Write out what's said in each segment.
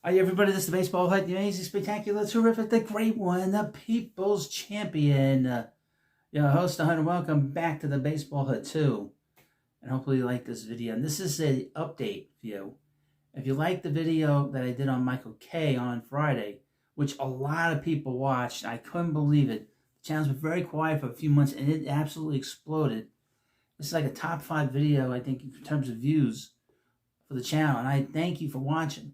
Hi everybody, this is the Baseball Hut, the amazing, spectacular, terrific, the great one, the People's Champion. Your host, and welcome back to the Baseball Hut 2. And hopefully you like this video. And this is an update for you. If you like the video that I did on Michael Kay on Friday, which a lot of people watched, I couldn't believe it. The channel's been very quiet for a few months and it absolutely exploded. This is like a top 5 video, I think, in terms of views for the channel. And I thank you for watching.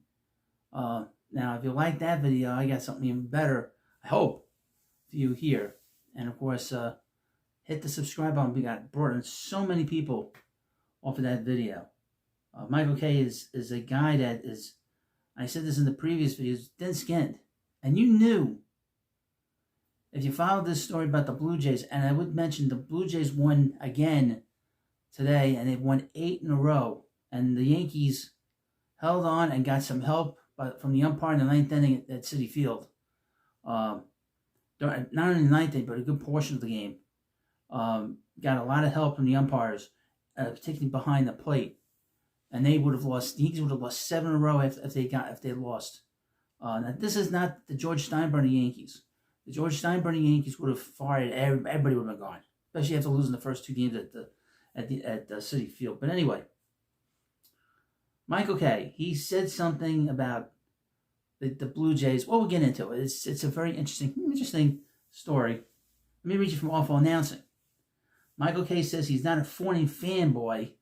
Now, if you like that video, I got something even better, I hope, for you here. And of course, hit the subscribe button. We got brought in so many people off of that video. Michael Kay is a guy that is, I said this in the previous videos, thin-skinned. And you knew, if you followed this story about the Blue Jays, and I would mention the Blue Jays won again today, and they've won 8 in a row. And the Yankees held on and got some help from the umpire in the 9th inning at Citi Field. Not only the 9th inning, but a good portion of the game. Got a lot of help from the umpires, particularly behind the plate. And they would have lost. The Yankees would have lost 7 in a row if they lost. Now this is not the George Steinbrenner Yankees. The George Steinbrenner Yankees would have fired everybody would have been gone, especially after losing the first 2 games at Citi Field. But anyway. Michael Kay, he said something about the Blue Jays. Well, we'll get into it. It's a very interesting story. Let me read you from Awful Announcing. Michael Kay says he's not a fawning fanboy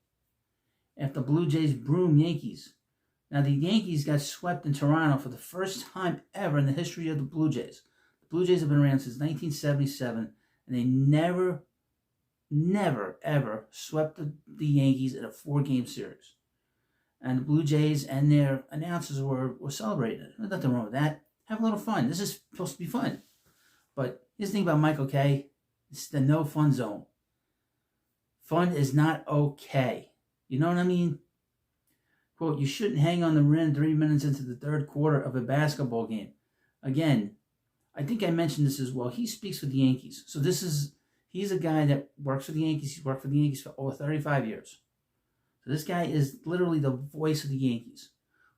after Blue Jays broom Yankees. Now, the Yankees got swept in Toronto for the first time ever in the history of the Blue Jays. The Blue Jays have been around since 1977, and they never, ever swept the Yankees in a 4-game series. And the Blue Jays and their announcers were celebrating it. There's nothing wrong with that. Have a little fun. This is supposed to be fun. But here's the thing about Michael Kay. It's the no fun zone. Fun is not okay. You know what I mean? Quote, you shouldn't hang on the rim 3 minutes into the 3rd quarter of a basketball game. Again, I think I mentioned this as well. He speaks for the Yankees. So he's a guy that works for the Yankees. He's worked for the Yankees for over 35 years. So this guy is literally the voice of the Yankees.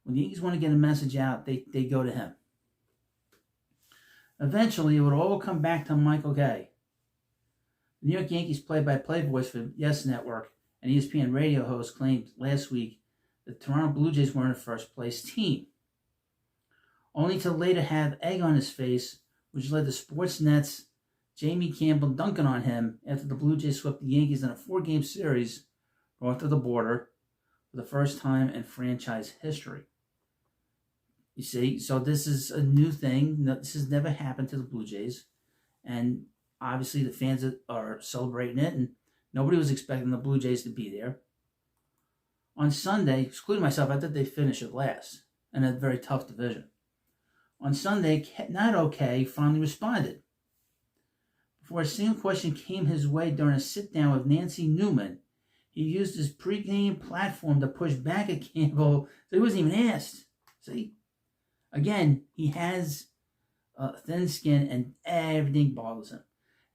When the Yankees want to get a message out, they go to him. Eventually, it would all come back to Michael Kay. The New York Yankees play-by-play voice for Yes Network and ESPN radio host claimed last week that the Toronto Blue Jays weren't a first-place team, only to later have egg on his face, which led to Sportsnet's Jamie Campbell dunking on him after the Blue Jays swept the Yankees in a 4-game series north of the border for the first time in franchise history. You see, so this is a new thing. This has never happened to the Blue Jays. And obviously the fans are celebrating it, and nobody was expecting the Blue Jays to be there. On Sunday, excluding myself, I thought they'd finish at last in a very tough division. On Sunday, Not Okay finally responded. Before a single question came his way during a sit-down with Nancy Newman, he used his pregame platform to push back at Campbell, so he wasn't even asked. See? Again, he has thin skin and everything bothers him.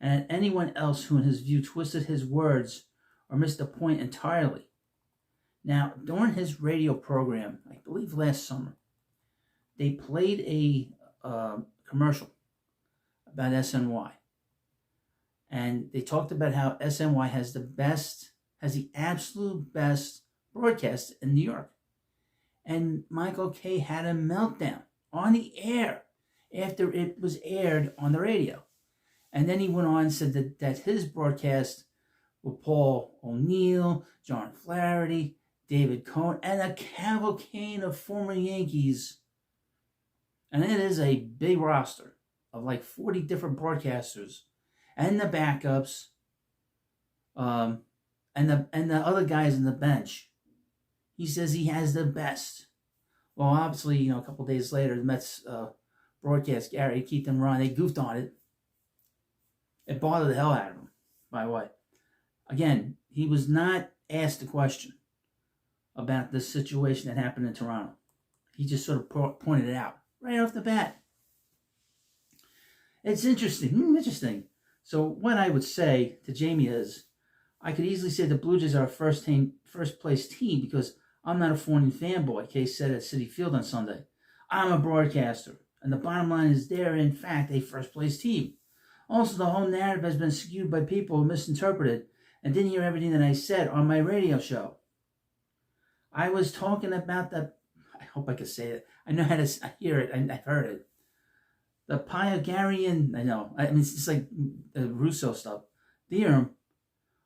And anyone else who, in his view, twisted his words or missed the point entirely. Now, during his radio program, I believe last summer, they played a commercial about SNY. And they talked about how SNY has the absolute best broadcast in New York. And Michael Kay had a meltdown on the air after it was aired on the radio. And then he went on and said that his broadcast with Paul O'Neill, John Flaherty, David Cohn, and a cavalcade of former Yankees. And it is a big roster of like 40 different broadcasters and the backups, and the other guys in the bench. He says he has the best. Well, obviously, a couple days later, the Mets broadcast, Gary, Keith, and Ron, they goofed on it. It bothered the hell out of him, by the way. Again, he was not asked a question about this situation that happened in Toronto. He just sort of pointed it out right off the bat. It's interesting. So what I would say to Jamie is, I could easily say the Blue Jays are a first place team because I'm not a fawning fanboy, Kay said at Citi Field on Sunday. I'm a broadcaster. And the bottom line is they're, in fact, a first-place team. Also, the whole narrative has been skewed by people who misinterpreted and didn't hear everything that I said on my radio show. I was talking about I hope I can say it. I know how to hear it, and I've heard it. The Pythagorean, I know, I mean, it's just like the Russo stuff, theorem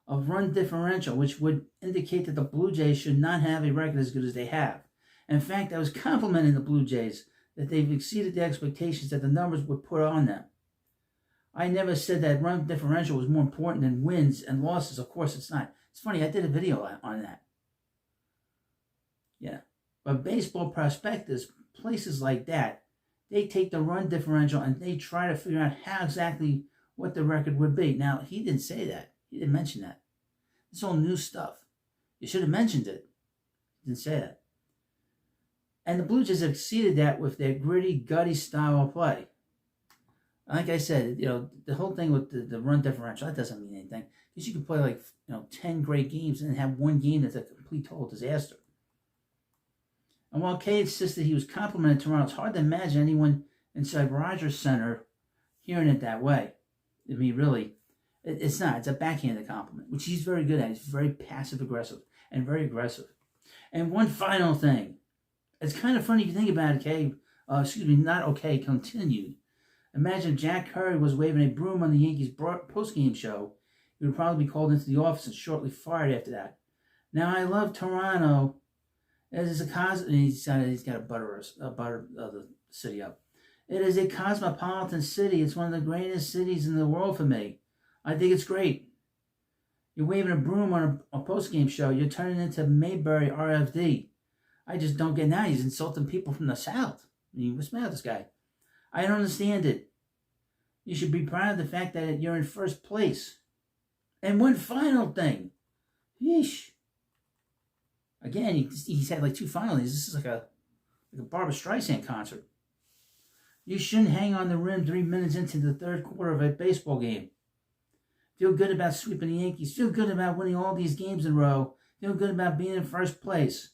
of run differential, which would indicate that the Blue Jays should not have a record as good as they have. In fact, I was complimenting the Blue Jays that they've exceeded the expectations that the numbers would put on them. I never said that run differential was more important than wins and losses. Of course it's not. It's funny, I did a video on that. Yeah. But baseball prospectors, places like that, they take the run differential and they try to figure out how exactly what the record would be. Now, he didn't say that. He didn't mention that. It's all new stuff. You should have mentioned it. He didn't say that. And the Blue Jays have exceeded that with their gritty, gutty style of play. Like I said, the whole thing with the run differential, that doesn't mean anything. Because you can play 10 great games and have one game that's a complete total disaster. And while Kay insisted he was complimenting Toronto, it's hard to imagine anyone inside Rogers Center hearing it that way. I mean, really, it's not. It's a backhanded compliment, which he's very good at. He's very passive-aggressive and very aggressive. And one final thing. It's kind of funny if you think about it, Kay. Not okay, continued. Imagine if Jack Curry was waving a broom on the Yankees post-game show. He would probably be called into the office and shortly fired after that. Now, I love Toronto. He's got a butter the city up. It is a cosmopolitan city. It's one of the greatest cities in the world for me. I think it's great. You're waving a broom on a post-game show. You're turning into Mayberry RFD. I just don't get now. He's insulting people from the South. I mean, what's the matter with this guy? I don't understand it. You should be proud of the fact that you're in first place. And one final thing. Yeesh. Again, he's had 2 finals. This is like a Barbra Streisand concert. You shouldn't hang on the rim 3 minutes into the third quarter of a baseball game. Feel good about sweeping the Yankees. Feel good about winning all these games in a row. Feel good about being in first place.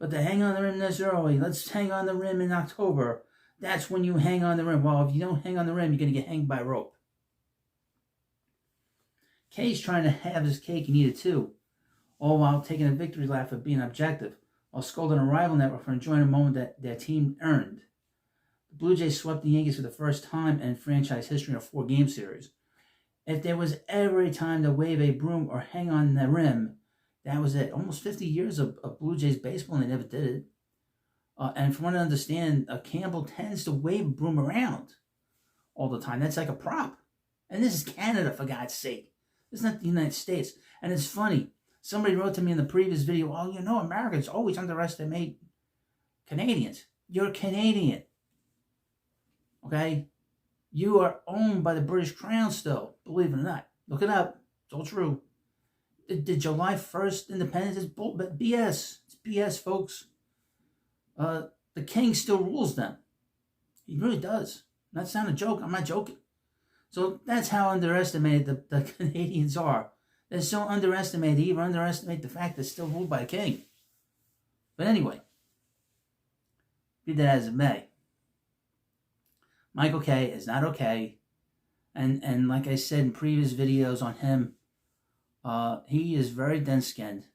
But to hang on the rim this early, let's hang on the rim in October. That's when you hang on the rim. Well, if you don't hang on the rim, you're going to get hanged by a rope. Kay's trying to have his cake and eat it too, all while taking a victory lap for being objective, while scolding a rival network for enjoying a moment that their team earned. The Blue Jays swept the Yankees for the first time in franchise history in a 4-game series. If there was ever a time to wave a broom or hang on the rim, that was it. Almost 50 years of Blue Jays baseball, and they never did it. And from what I understand, Campbell tends to wave a broom around all the time. That's like a prop. And this is Canada, for God's sake. This is not the United States. And it's funny. Somebody wrote to me in the previous video, Americans always underestimate Canadians. You're Canadian. Okay? You are owned by the British Crown still, believe it or not. Look it up. It's all true. The July 1st independence is BS. It's BS, folks. The king still rules them. He really does. That's not a joke. I'm not joking. So that's how underestimated the Canadians are. They're so underestimated. They even underestimate the fact they're still ruled by a king. But anyway, be that as it may, Michael Kay is not okay. And like I said in previous videos on him, he is very dense-skinned.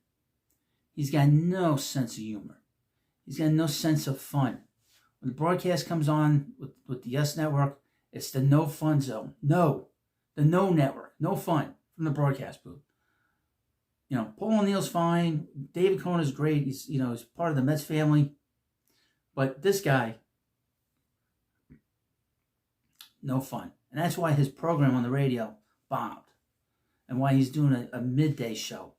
He's got no sense of humor. He's got no sense of fun. When the broadcast comes on with the Yes Network, it's the no fun zone. No. The no network. No fun from the broadcast booth. Paul O'Neill's fine. David Cohn is great. He's part of the Mets family. But this guy, no fun. And that's why his program on the radio bombed. And why he's doing a midday show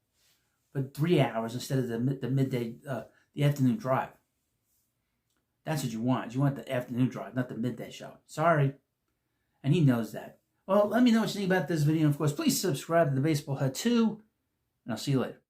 for 3 hours instead of the midday, the afternoon drive. That's what you want. You want the afternoon drive, not the midday show. Sorry. And he knows that. Well, let me know what you think about this video. And of course, please subscribe to the Baseball Hut too. And I'll see you later.